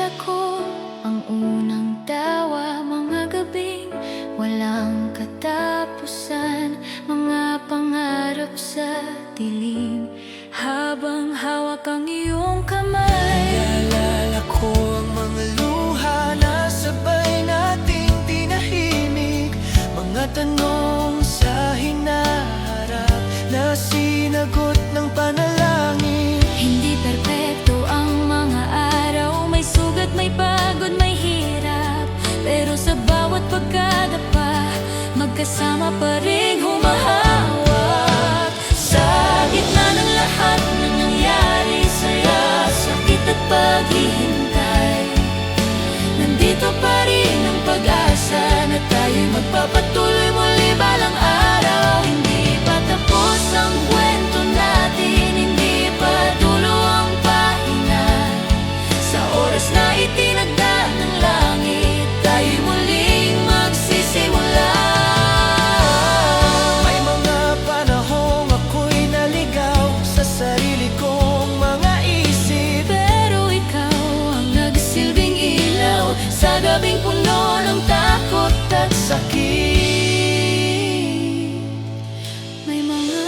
Naalala ko ang unang tawa, mga gabing walang katapusan, mga pangarap sa dilim, habang hawak ang iyong kamay. Naalala ko ang mga luha na sabay nating tinahimik, mga tanong sa hinaharap na sinagot ng panalangin. Hindi perpekto ang mga araw, may sugat, may pagod, may hirap, pero sa bawat pagkadapa, magkasama pa rin humahawak. Sa gitna ng lahat na nangyari, saya, sakit at paghihintay, nandito pa rin ang pag-asa na tayo'y magpapatuloy muli balang araw. Hindi pa tapos ang kwento natin, hindi pa dulo ang pahina. Sa oras na itinagda ng langit, tayo'y muling magsisimula. May mga panahong ako'y naligaw sa sarili kong mga isip, Pero ikaw ang nagsilbing ilaw sa gabing puno ng takot at sakit. May mga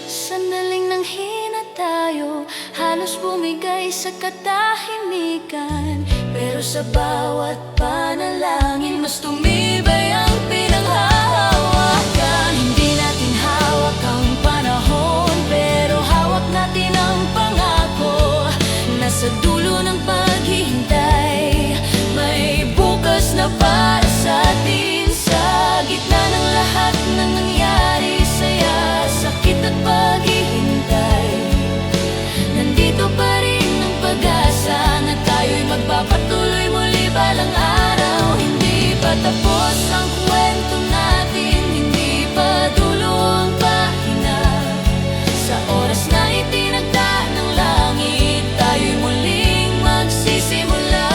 sandaling nanghina tayo, halos bumigay sa katahimikan, pero sa bawat panalangin, mas tumibay ang pinanghahawakan. Hindi natin hawak ang panahon, pero hawak natin ang pangako. Nasa dulo ng paghihintay, may bukas na para sa atin. Sa gitna ng lahat ng nangyari, saya, sakit at paghihintay, nandito pa rin ang pag-asa na tayo'y magpapatuloy muli balang araw. Hindi pa tapos ang kwento natin, hindi pa dulo ang pahina. Sa oras na itinagda ng langit, tayo'y muling magsisimula.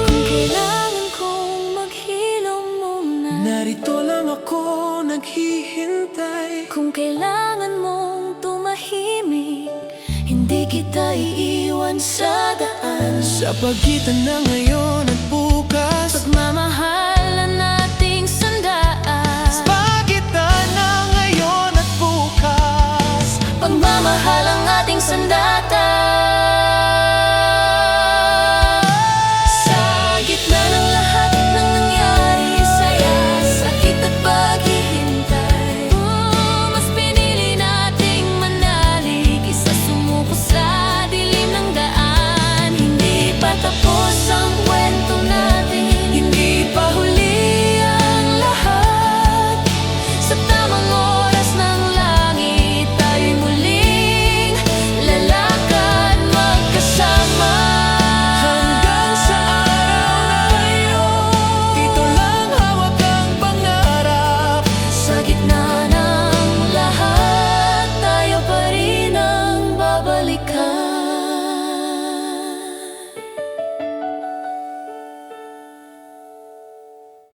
Kung kailangan kong maghilom muna, narito lang ako naghihintay. kung kailangan mong tumahimik, hindi kita iiwan sa daan. Sa pagitan ng ngayon at bukas,